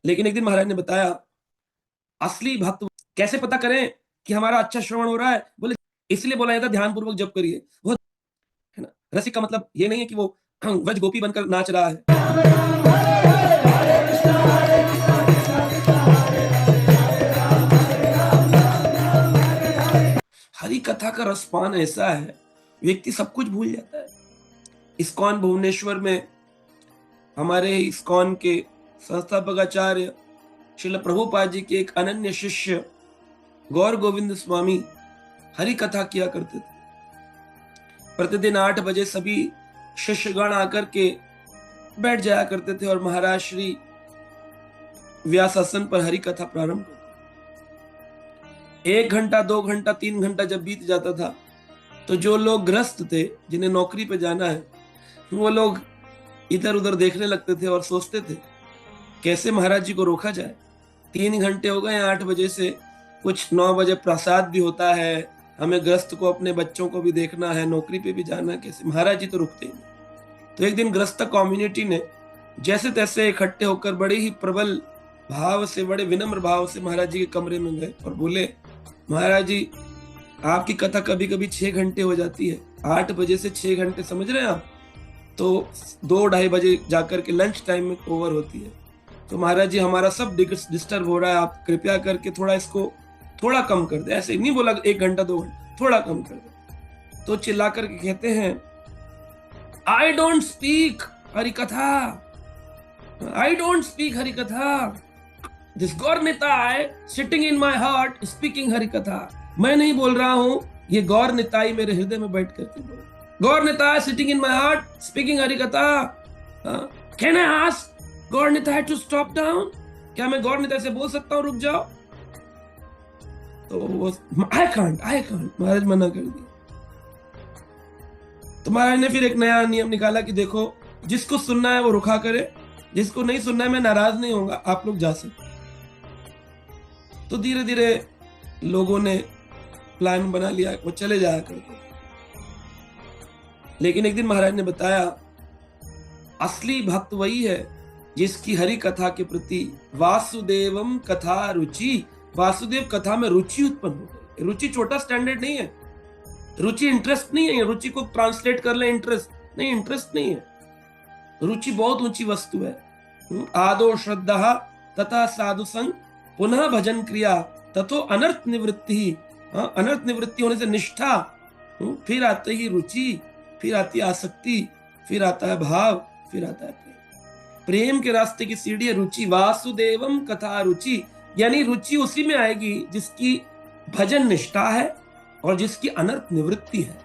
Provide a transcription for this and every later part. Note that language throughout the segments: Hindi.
लेकिन एक दिन महाराज ने बताया, असली भक्त कैसे पता करें कि हमारा अच्छा श्रवण हो रहा है? बोले इसलिए बोला जाता ध्यान पूर्वक जप करिए। वो है ना, रसिक का मतलब ये नहीं है कि वो व्रज गोपी बनकर नाच रहा है। हरि कथा का रसपान ऐसा है, व्यक्ति सब कुछ भूल जाता है। इस्कॉन भुवनेश्वर में हमारे इस्कॉन के संस्थापक आचार्य श्रील प्रभुपाद जी के एक अनन्य शिष्य गौर गोविंद स्वामी हरि कथा किया करते थे। प्रतिदिन 8 बजे सभी शिष्यगण आकर के बैठ जाया करते थे और महाराज श्री व्यासासन पर हरि कथा प्रारंभ करते। 1 घंटा, 2 घंटा, 3 घंटा जब बीत जाता था तो जो लोग ग्रस्त थे, जिन्हें नौकरी पे जाना है, वो लोग इधर उधर देखने लगते थे और सोचते थे कैसे महाराज जी को रोका जाए। 3 घंटे हो गए, 8 बजे से, कुछ 9 बजे प्रसाद भी होता है, हमें ग्रस्त को अपने बच्चों को भी देखना है, नौकरी पे भी जाना है, कैसे महाराज जी तो रुकते ही नहीं। तो एक दिन ग्रस्त कम्युनिटी ने जैसे तैसे इकट्ठे होकर बड़े ही प्रबल भाव से, बड़े विनम्र भाव से महाराज जी के कमरे में गए और बोले, महाराज जी आपकी कथा कभी कभी 6 घंटे हो जाती है, 8 बजे से 6 घंटे, समझ रहे हैं आप? तो 2-2:30 बजे जाकर के लंच टाइम में ओवर होती है। तो महाराज जी हमारा सब डिस्टर्ब हो रहा है, आप कृपया करके थोड़ा इसको थोड़ा कम कर दे। ऐसे नहीं बोला 1 घंटा 2 घंटा, थोड़ा कम कर दे। तो चिल्ला करके कहते हैं, आई डोंट स्पीक हरि कथा, आई डोंट स्पीक हरि कथा, this Gaur Nitai sitting in my heart speaking Hari कथा। मैं नहीं बोल रहा हूं, ये गौर निताई मेरे हृदय में बैठ करके बोल। Gaur Nitai sitting in my heart speaking Hari कथा। Can I ask Gaur Nitai to stop down? क्या मैं गौर निताय से बोल सकता हूं रुक जाओ? तो वो आई कांट महाराज मना कर दिया। तो महाराज ने फिर एक नया नियम निकाला कि देखो, जिसको सुनना है वो रुका करे, जिसको नहीं सुनना है मैं नाराज नहीं होऊंगा, आप लोग जा सकते। तो धीरे धीरे लोगों ने प्लान बना लिया, वो चले जाया करते। लेकिन एक दिन महाराज ने बताया, असली भक्त वही है जिसकी हरि कथा के प्रति वासुदेवम कथा रुचि, वासुदेव कथा में रुचि उत्पन्न हो गई। रुचि छोटा स्टैंडर्ड नहीं है, रुचि इंटरेस्ट नहीं है। रुचि को ट्रांसलेट कर ले इंटरेस्ट नहीं, इंटरेस्ट नहीं है। रुचि बहुत ऊंची वस्तु है। आदो श्रद्धा तथा साधु संग पुनः भजन क्रिया तथो अनर्थ निवृत्ति। अनर्थ निवृत्ति होने से निष्ठा, फिर आते ही रुचि, फिर आती है आसक्ति, फिर आता है भाव, फिर आता है प्रेम। प्रेम के रास्ते की सीढ़ी है रुचि। वासुदेवम कथा रुचि, यानी रुचि उसी में आएगी जिसकी भजन निष्ठा है और जिसकी अनर्थ निवृत्ति है।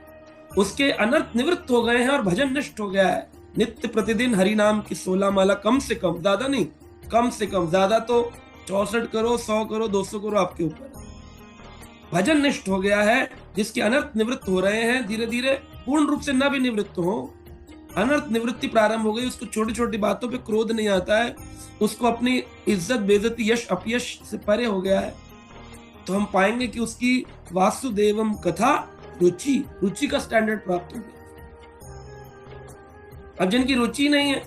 उसके अनर्थ निवृत्त हो गए हैं और भजन निष्ठ हो गया है। नित्य प्रतिदिन हरि नाम की 16 माला, कम से कम, ज्यादा नहीं, कम से कम, ज्यादा तो 64 करो, 100 करो, 200 करो, आपके ऊपर। भजन निष्ठ हो गया है, जिसके अनर्थ निवृत्त हो रहे हैं, धीरे धीरे पूर्ण रूप से न भी निवृत्त हो, अनर्थ निवृत्ति प्रारंभ हो गई। उसको छोटी छोटी बातों पे क्रोध नहीं आता है, उसको अपनी इज्जत बेइज्जती यश अपयश से परे हो गया है। तो हम पाएंगे कि उसकी वासुदेवम कथा रुचि, रुचि का स्टैंडर्ड प्राप्त हो गया। अब जिनकी रुचि नहीं है,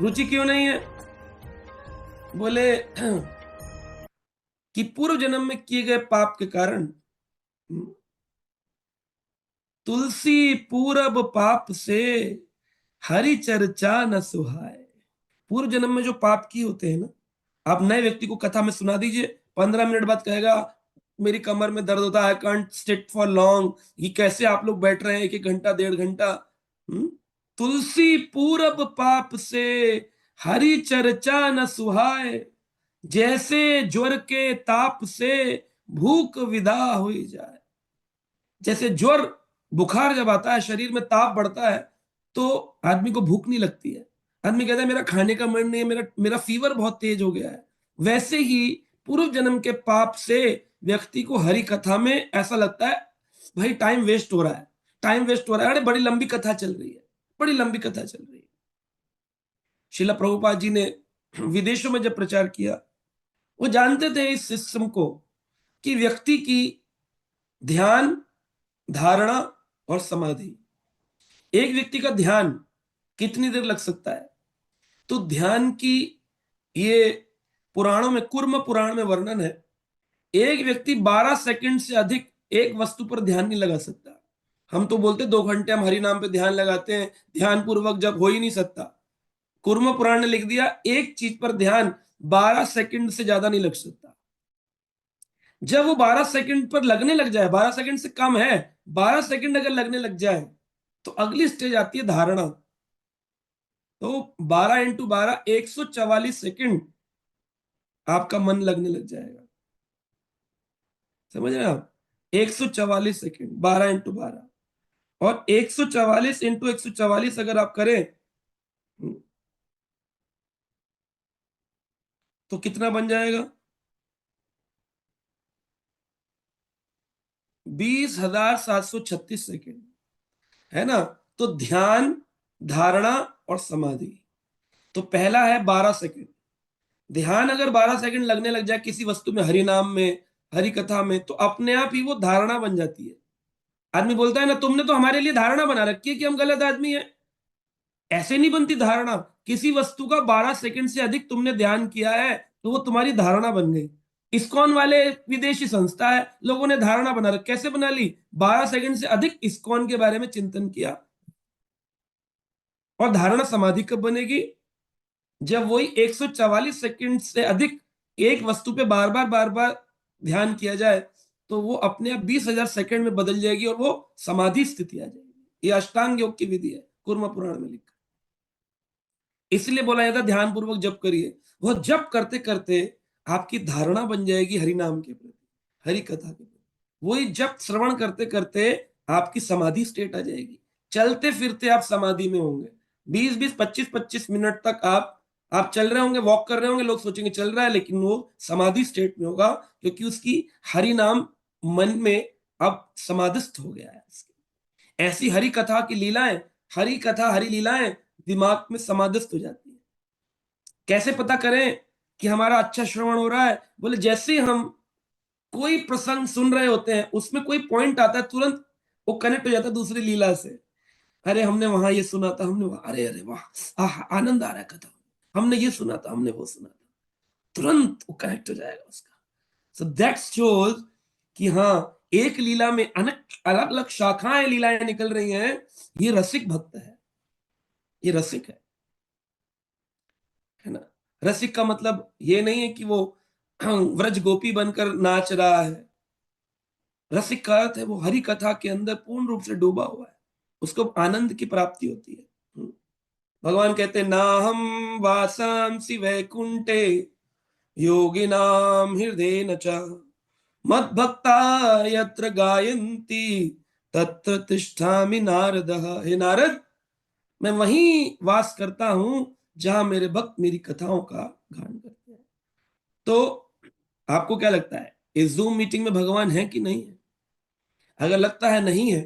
रुचि क्यों नहीं है? बोले कि पूर्व जन्म में किए गए पाप के कारण। तुलसी पूरब पाप से हरि चर्चा न सुहाए। पूर्व जन्म में जो पाप किए होते हैं ना, आप नए व्यक्ति को कथा में सुना दीजिए, 15 मिनट बाद कहेगा मेरी कमर में दर्द होता है, कांट सिट फॉर लॉन्ग, ये कैसे आप लोग बैठ रहे हैं 1-1 घंटा 1.5 घंटा। तुलसी पूरब पाप से हरि चर्चा न सुहाए, जैसे ज्वर के ताप से भूख विदा हो जाए। जैसे ज्वर, बुखार जब आता है, शरीर में ताप बढ़ता है, तो आदमी को भूख नहीं लगती है, आदमी कहता है मेरा खाने का मन नहीं है, मेरा फीवर बहुत तेज हो गया है। वैसे ही पूर्व जन्म के पाप से व्यक्ति को हरि कथा में ऐसा लगता है भाई टाइम वेस्ट हो रहा है, टाइम वेस्ट हो रहा है, अरे बड़ी लंबी कथा चल रही है, बड़ी लंबी कथा चल रही है। श्रील प्रभुपाद जी ने विदेशों में जब प्रचार किया, वो जानते थे इस सिस्टम को कि व्यक्ति की ध्यान, धारणा और समाधि, एक व्यक्ति का ध्यान कितनी देर लग सकता है, तो ध्यान की ये पुराणों में, कुर्म पुराण में वर्णन है, एक व्यक्ति 12 सेकंड से अधिक एक वस्तु पर ध्यान नहीं लगा सकता। हम तो बोलते 2 घंटे हम हरि नाम पे ध्यान लगाते हैं, ध्यान पूर्वक जब हो ही नहीं सकता। कुर्म पुराण ने लिख दिया एक चीज पर ध्यान 12 सेकंड से ज्यादा नहीं लग सकता। जब वो 12 सेकंड पर लगने लग जाए, 12 सेकंड से कम है, 12 सेकंड अगर लगने लग जाए तो अगली स्टेज आती है धारणा। तो 12 इंटू 12 144 सेकंड आपका मन लगने लग जाएगा। समझ रहे हैं आप? 144 सेकंड, 12 इंटू 12, और 144 इंटू 144 अगर आप करें तो कितना बन जाएगा? 20,736 सेकंड, है ना? तो ध्यान, धारणा और समाधि। तो पहला है 12 सेकंड। ध्यान अगर 12 सेकंड लगने लग जाए किसी वस्तु में, हरि नाम में, हरि कथा में, तो अपने आप ही वो धारणा बन जाती है। आदमी बोलता है ना, तुमने तो हमारे लिए धारणा बना रखी है कि हम गलत आदमी है। ऐसे नहीं बनती धारणा। किसी वस्तु का 12 सेकंड से अधिक तुमने ध्यान किया है तो वो तुम्हारी धारणा बन गई। इस्कॉन वाले विदेशी संस्था है, लोगों ने धारणा बना रखी। कैसे बना ली? 12 सेकंड से अधिक इस्कॉन के बारे में चिंतन किया। और धारणा समाधि कब बनेगी? जब वही 144 सेकंड से अधिक एक वस्तु पे बार बार ध्यान किया जाए तो वो अपने आप 20,000 सेकंड में बदल जाएगी और वो समाधि स्थिति आ जाएगी। ये अष्टांग योग की विधि है, कूर्म पुराण में लिखा। इसलिए बोला जाता है ध्यान पूर्वक जप करिए। वह जप करते करते आपकी धारणा बन जाएगी हरि नाम के प्रति, हरि कथा के प्रति। वही जप श्रवण करते करते आपकी समाधि स्टेट आ जाएगी। चलते फिरते आप समाधि में होंगे। 20-20, 25-25 मिनट तक आप चल रहे होंगे, वॉक कर रहे होंगे, लोग सोचेंगे चल रहा है, लेकिन वो समाधि स्टेट में होगा, क्योंकि उसकी हरि नाम मन में अब समाधिस्थ हो गया है। ऐसी हरि कथा की लीलाएं, हरि कथा हरि लीलाएं दिमाग में समाधिस्थ हो जाती है। कैसे पता करें कि हमारा अच्छा श्रवण हो रहा है? बोले जैसे हम कोई प्रसंग सुन रहे होते हैं, उसमें कोई पॉइंट आता है, तुरंत वो कनेक्ट हो जाता है दूसरी लीला से। अरे हमने वहां ये सुना था, हमने वहां, अरे अरे वाह, आनंद आ रहा है कथा, हमने ये सुना था, हमने वो सुना था, तुरंत वो कनेक्ट हो जाएगा उसका। सो दैट शोज कि हाँ, एक लीला में अलग अलग शाखाएं लीलाएं निकल रही हैं। ये रसिक भक्त है, ये रसिक है ना? रसिक का मतलब ये नहीं है कि वो व्रज गोपी बनकर नाच रहा है। रसिक का अर्थ है वो हरि कथा के अंदर पूर्ण रूप से डूबा हुआ है, उसको आनंद की प्राप्ति होती है। भगवान कहते हैं ना हम वासांसि वैकुंठे योगिनाम हृदय न च मद भक्ता यत्र गायन्ति तत्र तिष्ठामि नारद। हे नारद, मैं वहीं वास करता हूं जहां मेरे भक्त मेरी कथाओं का गान करते हैं। तो आपको क्या लगता है, इस जूम मीटिंग में भगवान है कि नहीं है? अगर लगता है नहीं है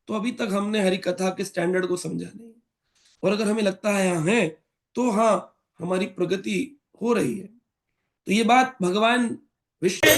तो अभी तक हमने हरि कथा के स्टैंडर्ड को समझा नहीं। और अगर हमें लगता है यहाँ है तो हाँ, हमारी प्रगति हो रही है। तो ये बात भगवान विष्णु